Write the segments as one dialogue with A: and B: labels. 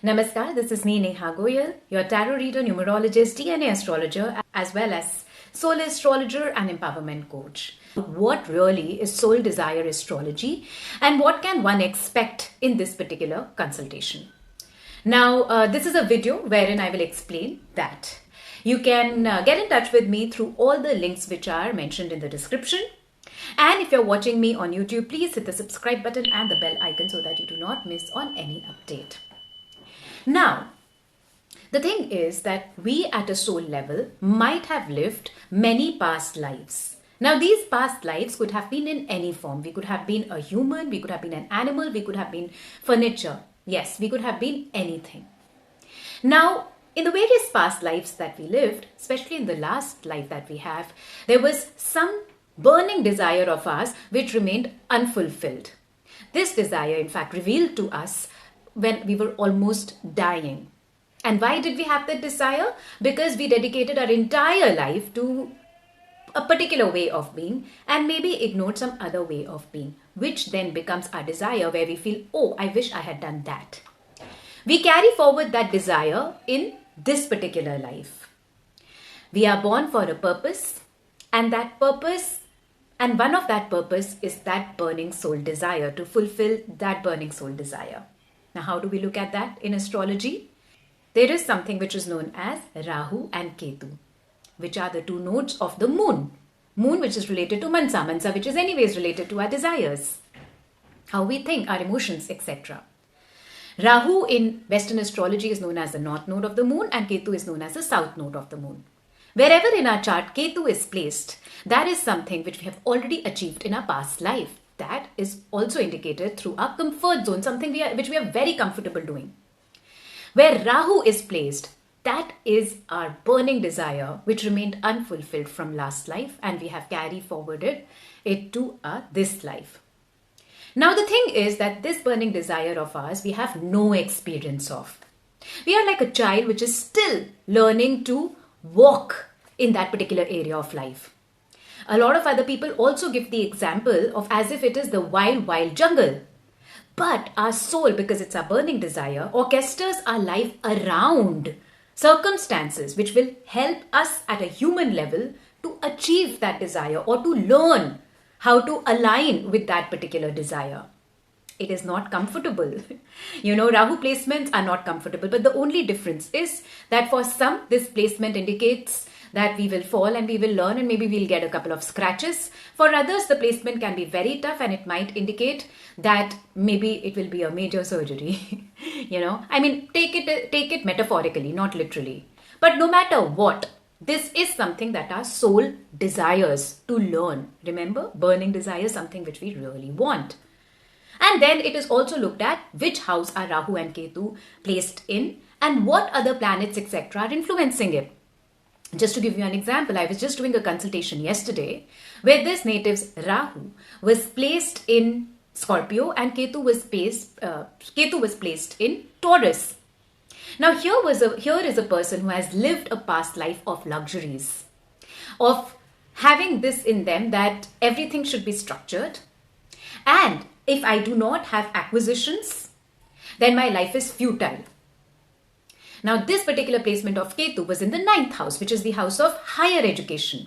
A: Namaskar, this is me Neha Goyal, your tarot reader, numerologist, DNA astrologer, as well as soul astrologer and empowerment coach. What really is soul desire astrology and what can one expect in this particular consultation? Now, this is a video wherein I will explain that. You can get in touch with me through all the links which are mentioned in the description. And if you're watching me on YouTube, please hit the subscribe button and the bell icon so that you do not miss on any update. Now, the thing is that we at a soul level might have lived many past lives. Now, these past lives could have been in any form. We could have been a human, we could have been an animal, we could have been furniture. Yes, we could have been anything. Now, in the various past lives that we lived, especially in the last life that we have, there was some burning desire of ours which remained unfulfilled. This desire, in fact, revealed to us when we were almost dying. And why did we have that desire? Because we dedicated our entire life to a particular way of being and maybe ignored some other way of being, which then becomes our desire where we feel, oh, I wish I had done that. We carry forward that desire in this particular life. We are born for a purpose, and that purpose, and one of that purpose is that burning soul desire, to fulfill that burning soul desire. Now, how do we look at that in astrology? There is something which is known as Rahu and Ketu, which are the two nodes of the moon. Moon, which is related to Mansa, Mansa, which is anyways related to our desires, how we think, our emotions, etc. Rahu in Western astrology is known as the north node of the moon, and Ketu is known as the south node of the moon. Wherever in our chart Ketu is placed, that is something which we have already achieved in our past life. That is also indicated through our comfort zone, something which we are very comfortable doing. Where Rahu is placed, that is our burning desire which remained unfulfilled from last life, and we have carried forwarded it to this life. Now the thing is that this burning desire of ours we have no experience of. We are like a child which is still learning to walk in that particular area of life. A lot of other people also give the example of as if it is the wild, wild jungle. But our soul, because it's our burning desire, orchestras our life around circumstances which will help us at a human level to achieve that desire or to learn how to align with that particular desire. It is not comfortable. Rahu placements are not comfortable, but the only difference is that for some, this placement indicates that we will fall and we will learn and maybe we'll get a couple of scratches. For others, the placement can be very tough and it might indicate that maybe it will be a major surgery. Take it metaphorically, not literally. But no matter what, this is something that our soul desires to learn. Remember, burning desire is something which we really want. And then it is also looked at which house are Rahu and Ketu placed in and what other planets, etc. are influencing it. Just to give you an example, I was just doing a consultation yesterday where this native's Rahu was placed in Scorpio and Ketu was placed in Taurus. Now here is a person who has lived a past life of luxuries, of having this in them that everything should be structured, and if I do not have acquisitions, then my life is futile. Now, this particular placement of Ketu was in the 9th house, which is the house of higher education.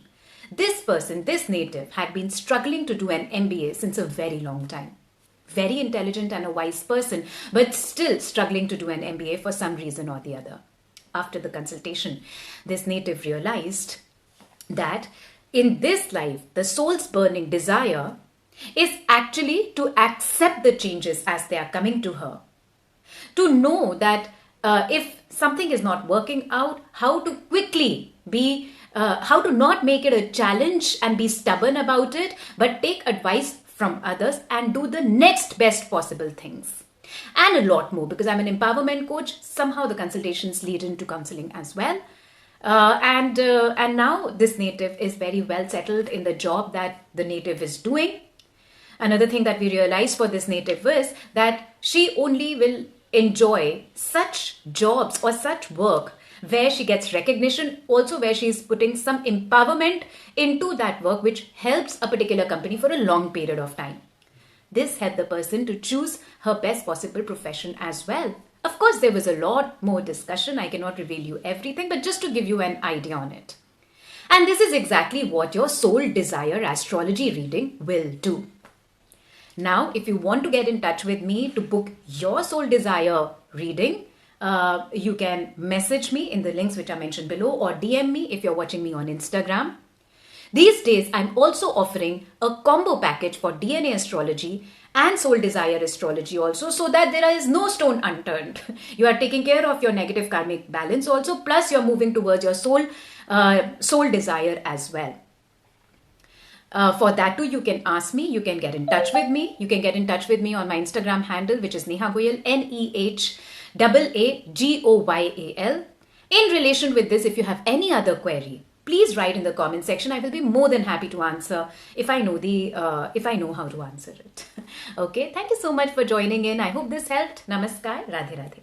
A: This person, this native, had been struggling to do an MBA since a very long time. Very intelligent and a wise person, but still struggling to do an MBA for some reason or the other. After the consultation, this native realized that in this life, the soul's burning desire is actually to accept the changes as they are coming to her. To know that if something is not working out, how to quickly how to not make it a challenge and be stubborn about it, but take advice from others and do the next best possible things. And a lot more, because I'm an empowerment coach, somehow the consultations lead into counseling as well. And now this native is very well settled in the job that the native is doing. Another thing that we realized for this native was that she only will enjoy such jobs or such work where she gets recognition, also where she is putting some empowerment into that work which helps a particular company for a long period of time. This helped the person to choose her best possible profession as well. Of course, there was a lot more discussion. I cannot reveal you everything, but just to give you an idea on it. And this is exactly what your Soul Desire astrology reading will do. Now, if you want to get in touch with me to book your Soul Desire reading, you can message me in the links which are mentioned below, or DM me if you're watching me on Instagram. These days, I'm also offering a combo package for DNA astrology and Soul Desire astrology also, so that there is no stone unturned. You are taking care of your negative karmic balance also, plus you're moving towards your soul desire as well. For that too, you can ask me, you can get in touch with me. You can get in touch with me on my Instagram handle, which is Neha Goyal, NEHAAGOYAL. In relation with this, if you have any other query, please write in the comment section. I will be more than happy to answer if I know how to answer it. Okay, thank you so much for joining in. I hope this helped. Namaskar, Radhe Radhe.